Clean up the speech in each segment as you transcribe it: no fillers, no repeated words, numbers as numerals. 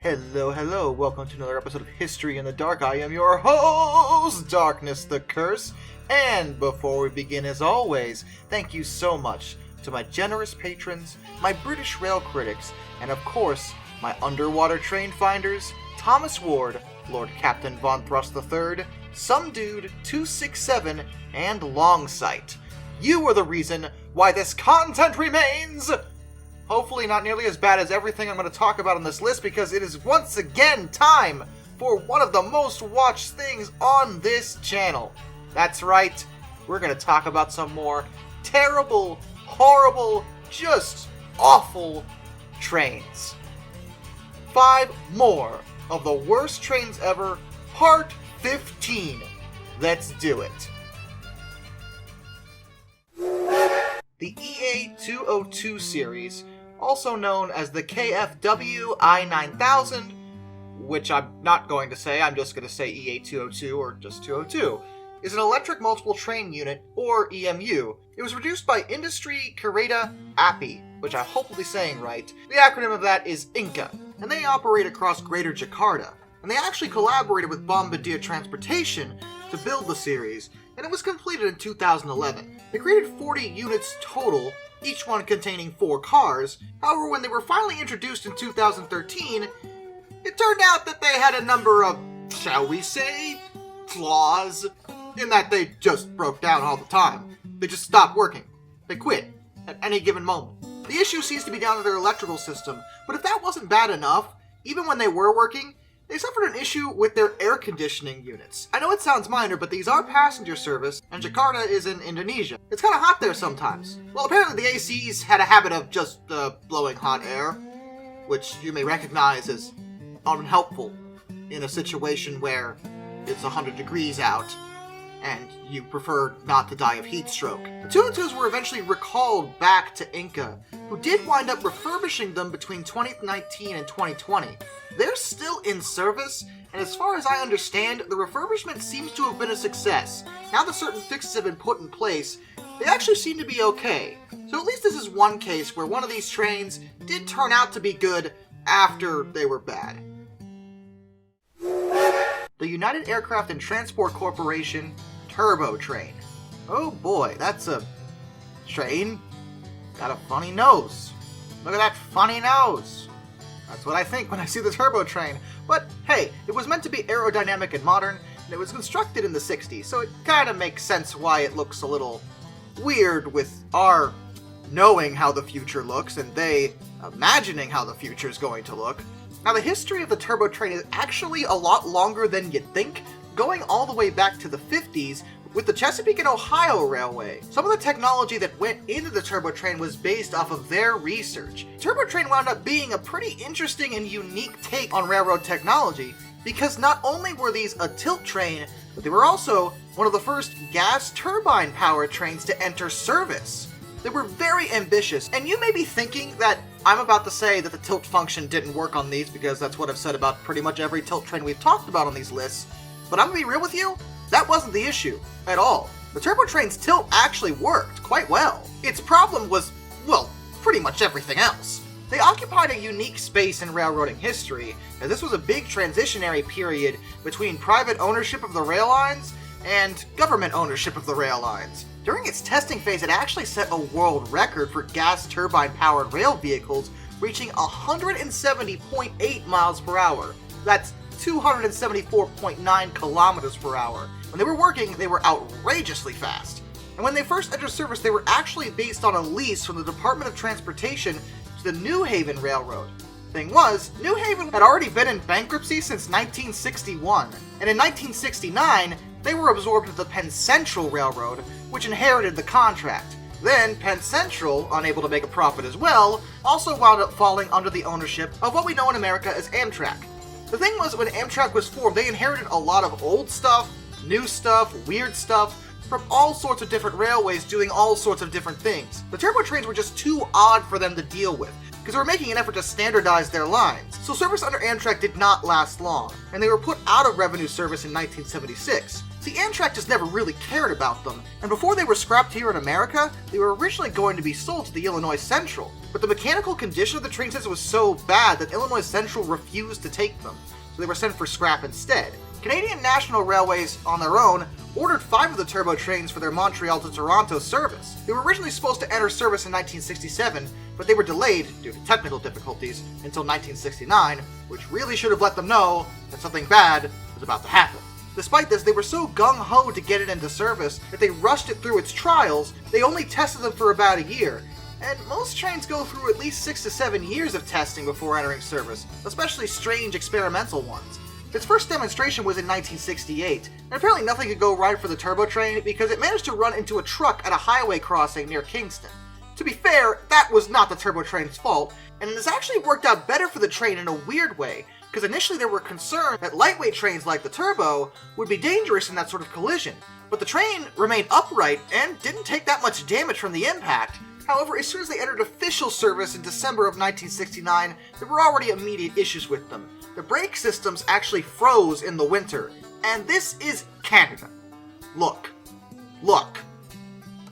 Hello, welcome to another episode of History in the Dark. I am your host, Darkness the Curse, and before we begin, as always, thank you so much to my generous patrons, my British rail critics, and of course, my underwater train finders, Thomas Ward, Lord Captain Von Thrust III, Some Dude 267, and Longsight. You are the reason why this content remains! Hopefully not nearly as bad as everything I'm going to talk about on this list, because it is once again time for one of the most watched things on this channel. That's right, we're going to talk about some more terrible, horrible, just awful trains. 5 more of the worst trains ever, part 15. Let's do it. The EA 202 series, also known as the KFW I-9000, which I'm not going to say, I'm just going to say EA 202 or just 202, is an electric multiple train unit, or EMU. It was produced by Industrie Carreta API, which I hope will be saying right. The acronym of that is Inca, and they operate across Greater Jakarta. And they actually collaborated with Bombardier Transportation to build the series, and it was completed in 2011. They created 40 units total, each one containing 4 cars. However, when they were finally introduced in 2013, it turned out that they had a number of, shall we say, flaws, in that they just broke down all the time. They just stopped working. They quit at any given moment. The issue seems to be down to their electrical system, but if that wasn't bad enough, even when they were working, they suffered an issue with their air conditioning units. I know it sounds minor, but these are passenger service, and Jakarta is in Indonesia. It's kind of hot there sometimes. Well, apparently the ACs had a habit of just blowing hot air, which you may recognize as unhelpful in a situation where it's 100 degrees out, and you prefer not to die of heat stroke. The 202s were eventually recalled back to Inca, who did wind up refurbishing them between 2019 and 2020. They're still in service, and as far as I understand, the refurbishment seems to have been a success. Now that certain fixes have been put in place, they actually seem to be okay. So at least this is one case where one of these trains did turn out to be good after they were bad. The United Aircraft and Transport Corporation TurboTrain. Oh boy, that's a train. Got a funny nose. Look at that funny nose. That's what I think when I see the TurboTrain. But hey, it was meant to be aerodynamic and modern, and it was constructed in the 60s, so it kind of makes sense why it looks a little weird with our knowing how the future looks and they imagining how the future is going to look. Now, the history of the TurboTrain is actually a lot longer than you'd think, going all the way back to the 50s with the Chesapeake and Ohio Railway. Some of the technology that went into the TurboTrain was based off of their research. TurboTrain wound up being a pretty interesting and unique take on railroad technology, because not only were these a tilt train, but they were also one of the first gas turbine powered trains to enter service. They were very ambitious, and you may be thinking that I'm about to say that the tilt function didn't work on these, because that's what I've said about pretty much every tilt train we've talked about on these lists. But I'm gonna be real with you, that wasn't the issue at all. The TurboTrain's tilt actually worked quite well. Its problem was, well, pretty much everything else. They occupied a unique space in railroading history, as this was a big transitionary period between private ownership of the rail lines and government ownership of the rail lines. During its testing phase, it actually set a world record for gas turbine-powered rail vehicles, reaching 170.8 miles per hour. That's 274.9 kilometers per hour. When they were working, they were outrageously fast. And when they first entered service, they were actually based on a lease from the Department of Transportation to the New Haven Railroad. Thing was, New Haven had already been in bankruptcy since 1961, and in 1969, they were absorbed into the Penn Central Railroad, which inherited the contract. Then, Penn Central, unable to make a profit as well, also wound up falling under the ownership of what we know in America as Amtrak. The thing was, when Amtrak was formed, they inherited a lot of old stuff, new stuff, weird stuff, from all sorts of different railways doing all sorts of different things. The TurboTrains were just too odd for them to deal with, because they were making an effort to standardize their lines. So service under Amtrak did not last long, and they were put out of revenue service in 1976. See, Amtrak just never really cared about them, and before they were scrapped here in America, they were originally going to be sold to the Illinois Central. But the mechanical condition of the train sets was so bad that Illinois Central refused to take them, so they were sent for scrap instead. Canadian National Railways, on their own, ordered 5 of the turbo trains for their Montreal to Toronto service. They were originally supposed to enter service in 1967, but they were delayed, due to technical difficulties, until 1969, which really should have let them know that something bad was about to happen. Despite this, they were so gung-ho to get it into service that they rushed it through its trials. They only tested them for about a year, and most trains go through at least 6 to 7 years of testing before entering service, especially strange experimental ones. Its first demonstration was in 1968, and apparently nothing could go right for the turbo train because it managed to run into a truck at a highway crossing near Kingston. To be fair, that was not the turbo train's fault, and it has actually worked out better for the train in a weird way, because initially there were concerns that lightweight trains like the turbo would be dangerous in that sort of collision, but the train remained upright and didn't take that much damage from the impact. However, as soon as they entered official service in December of 1969, there were already immediate issues with them. The brake systems actually froze in the winter, and this is Canada. Look.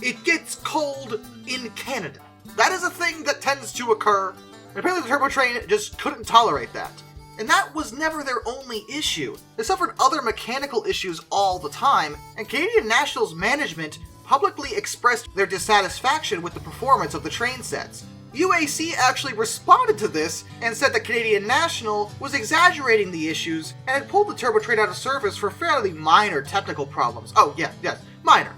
It gets cold in Canada. That is a thing that tends to occur, and apparently the turbo train just couldn't tolerate that. And that was never their only issue. They suffered other mechanical issues all the time, and Canadian National's management publicly expressed their dissatisfaction with the performance of the train sets. UAC actually responded to this and said that Canadian National was exaggerating the issues and had pulled the turbo train out of service for fairly minor technical problems. Oh, yes, minor.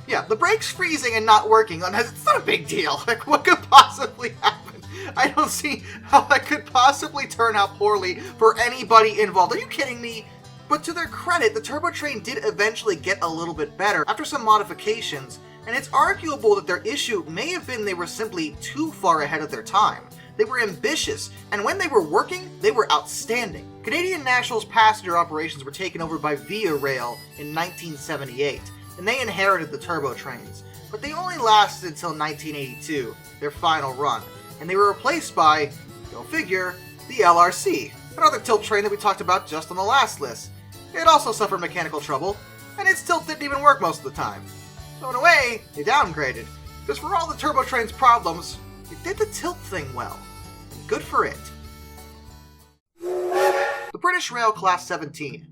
Yeah, the brakes freezing and not working, it's not a big deal. Like, what could possibly happen? I don't see how that could possibly turn out poorly for anybody involved. Are you kidding me? But to their credit, the turbo train did eventually get a little bit better after some modifications, and it's arguable that their issue may have been they were simply too far ahead of their time. They were ambitious, and when they were working, they were outstanding. Canadian National's passenger operations were taken over by Via Rail in 1978, and they inherited the turbo trains. But they only lasted until 1982, their final run, and they were replaced by, go figure, the LRC, another tilt train that we talked about just on the last list. It also suffered mechanical trouble, and its tilt didn't even work most of the time. So in a way, they downgraded, because for all the turbo train's problems, it did the tilt thing well. And good for it. The British Rail Class 17.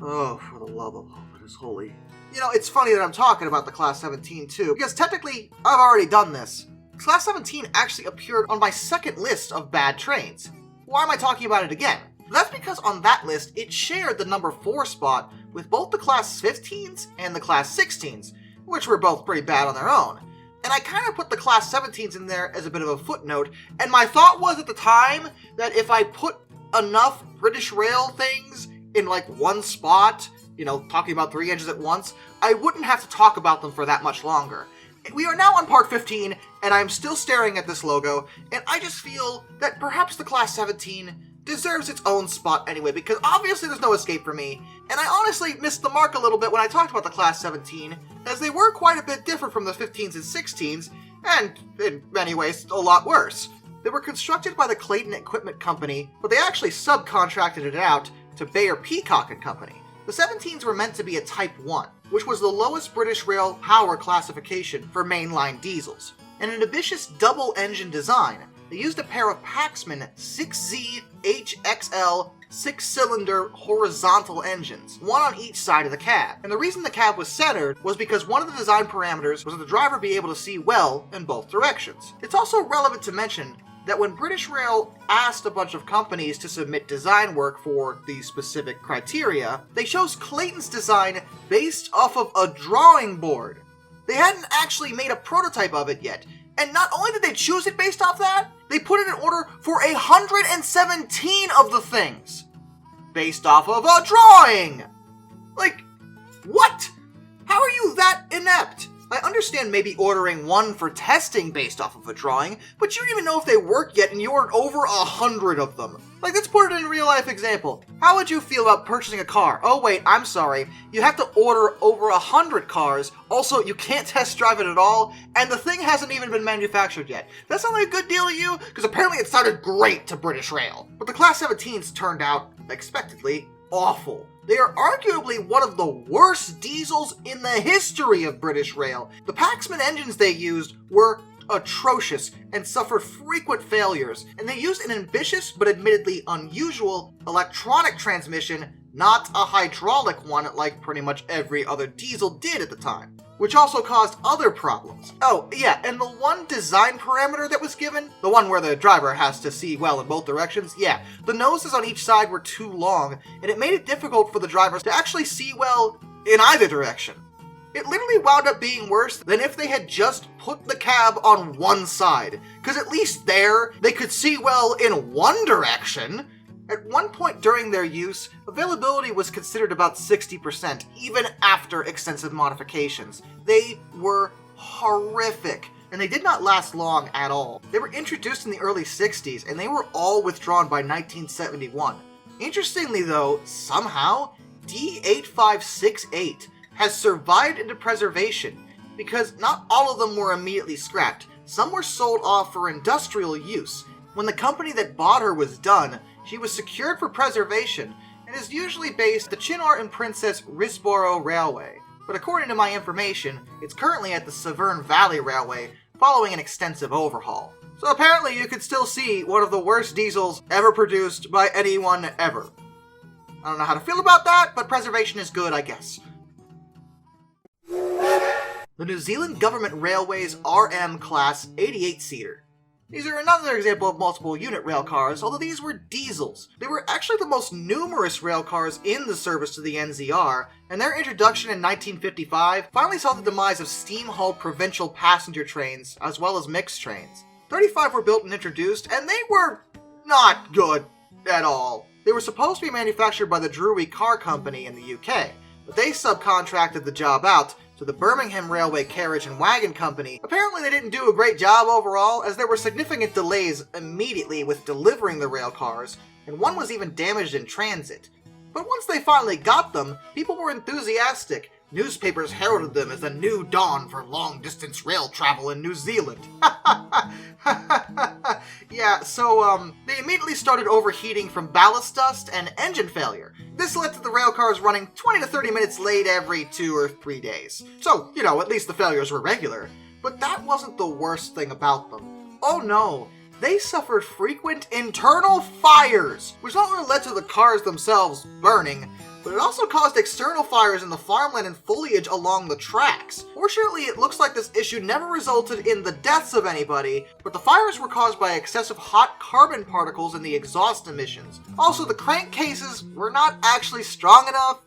Oh, for the love of all that is holy. You know, it's funny that I'm talking about the Class 17 too, because technically, I've already done this. Class 17 actually appeared on my second list of bad trains. Why am I talking about it again? That's because on that list, it shared the number 4 spot with both the Class 15s and the Class 16s, which were both pretty bad on their own. And I kind of put the Class 17s in there as a bit of a footnote, and my thought was at the time that if I put enough British Rail things in like one spot, you know, talking about 3 engines at once, I wouldn't have to talk about them for that much longer. We are now on part 15, and I'm still staring at this logo, and I just feel that perhaps the Class 17 deserves its own spot anyway, because obviously there's no escape for me, and I honestly missed the mark a little bit when I talked about the Class 17, as they were quite a bit different from the 15s and 16s, and in many ways a lot worse. They were constructed by the Clayton Equipment Company, but they actually subcontracted it out to Bayer Peacock and Company. The 17s were meant to be a Type 1, which was the lowest British Rail power classification for mainline diesels. In an ambitious double-engine design, they used a pair of Paxman 6Z HXL 6-cylinder horizontal engines, one on each side of the cab. And the reason the cab was centered was because one of the design parameters was that the driver be able to see well in both directions. It's also relevant to mention that when British Rail asked a bunch of companies to submit design work for these specific criteria, they chose Clayton's design based off of a drawing board. They hadn't actually made a prototype of it yet, and not only did they choose it based off that, they put it in order for 117 of the things based off of a drawing! Like, what? How are you that inept? I understand maybe ordering one for testing based off of a drawing, but you don't even know if they work yet and you ordered over 100 of them. Like, let's put it in a real life example. How would you feel about purchasing a car? Oh wait, I'm sorry. You have to order over 100 cars. Also, you can't test drive it at all, and the thing hasn't even been manufactured yet. That sound like a good deal to you? Because apparently it sounded great to British Rail. But the Class 17s turned out, expectedly, awful. They are arguably one of the worst diesels in the history of British Rail. The Paxman engines they used were atrocious and suffered frequent failures, and they used an ambitious but admittedly unusual electronic transmission, not a hydraulic one like pretty much every other diesel did at the time, which also caused other problems. Oh yeah, and the one design parameter that was given, the one where the driver has to see well in both directions, yeah, the noses on each side were too long, and it made it difficult for the drivers to actually see well in either direction. It literally wound up being worse than if they had just put the cab on one side, because at least there, they could see well in one direction. At one point during their use, availability was considered about 60%, even after extensive modifications. They were horrific, and they did not last long at all. They were introduced in the early 60s, and they were all withdrawn by 1971. Interestingly though, somehow, D8568 has survived into preservation, because not all of them were immediately scrapped. Some were sold off for industrial use. When the company that bought her was done, she was secured for preservation, and is usually based at the Chinar and Princess Risborough Railway. But according to my information, it's currently at the Severn Valley Railway, following an extensive overhaul. So apparently you could still see one of the worst diesels ever produced by anyone ever. I don't know how to feel about that, but preservation is good, I guess. The New Zealand Government Railways RM Class 88-seater. These are another example of multiple unit rail cars, although these were diesels. They were actually the most numerous rail cars in the service to the NZR, and their introduction in 1955 finally saw the demise of steam-hauled provincial passenger trains, as well as mixed trains. 35 were built and introduced, and they were not good at all. They were supposed to be manufactured by the Drury Car Company in the UK, but they subcontracted the job out to the Birmingham Railway Carriage and Wagon Company. Apparently they didn't do a great job overall, as there were significant delays immediately with delivering the rail cars, and one was even damaged in transit. But once they finally got them, people were enthusiastic. Newspapers heralded them as a new dawn for long-distance rail travel in New Zealand. Yeah, so they immediately started overheating from ballast dust and engine failure. This led to the rail cars running 20 to 30 minutes late every 2 or 3 days. So, you know, at least the failures were regular. But that wasn't the worst thing about them. Oh no, they suffered frequent internal fires, which not only led to the cars themselves burning, but it also caused external fires in the farmland and foliage along the tracks. Fortunately, it looks like this issue never resulted in the deaths of anybody, but the fires were caused by excessive hot carbon particles in the exhaust emissions. Also, the crankcases were not actually strong enough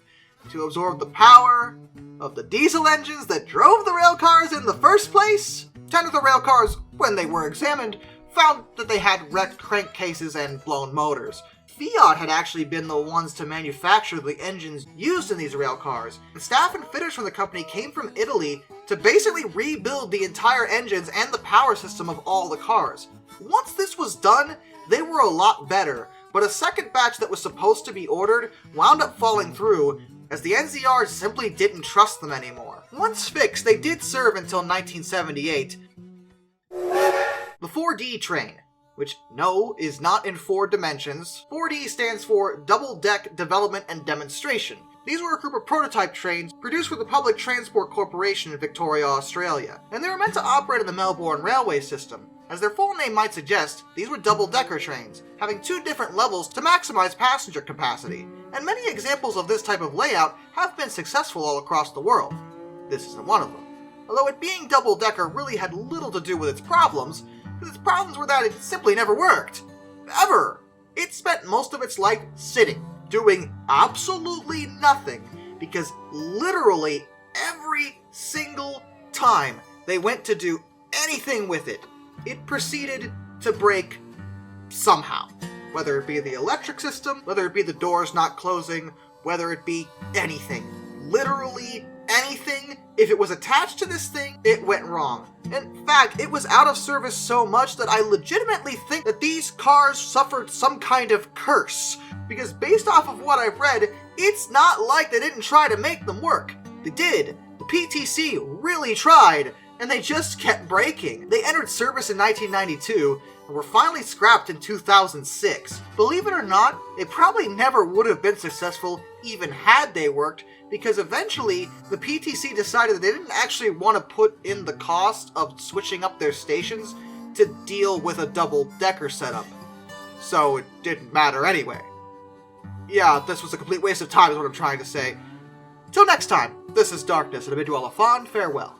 to absorb the power of the diesel engines that drove the rail cars in the first place. 10 of the rail cars, when they were examined, found that they had wrecked crankcases and blown motors. Fiat had actually been the ones to manufacture the engines used in these rail cars, and staff and fitters from the company came from Italy to basically rebuild the entire engines and the power system of all the cars. Once this was done, they were a lot better, but a second batch that was supposed to be ordered wound up falling through, as the NZR simply didn't trust them anymore. Once fixed, they did serve until 1978. The 4D train, which no, is not in 4 dimensions. 4D stands for Double Deck Development and Demonstration. These were a group of prototype trains produced for the Public Transport Corporation in Victoria, Australia, and they were meant to operate in the Melbourne railway system. As their full name might suggest, these were double-decker trains, having 2 different levels to maximize passenger capacity, and many examples of this type of layout have been successful all across the world. This isn't one of them. Although it being double-decker really had little to do with its problems, its problems were that it simply never worked. Ever. It spent most of its life sitting, doing absolutely nothing, because literally every single time they went to do anything with it, it proceeded to break somehow. Whether it be the electric system, whether it be the doors not closing, whether it be anything. Literally anything. If it was attached to this thing, it went wrong. In fact, it was out of service so much that I legitimately think that these cars suffered some kind of curse. Because based off of what I've read, it's not like they didn't try to make them work. They did. The PTC really tried, and they just kept breaking. They entered service in 1992, were finally scrapped in 2006. Believe it or not, they probably never would have been successful even had they worked, because eventually the PTC decided that they didn't actually want to put in the cost of switching up their stations to deal with a double-decker setup. So it didn't matter anyway. Yeah, this was a complete waste of time is what I'm trying to say. Till next time, this is Darkness, and I bid you all a fond farewell.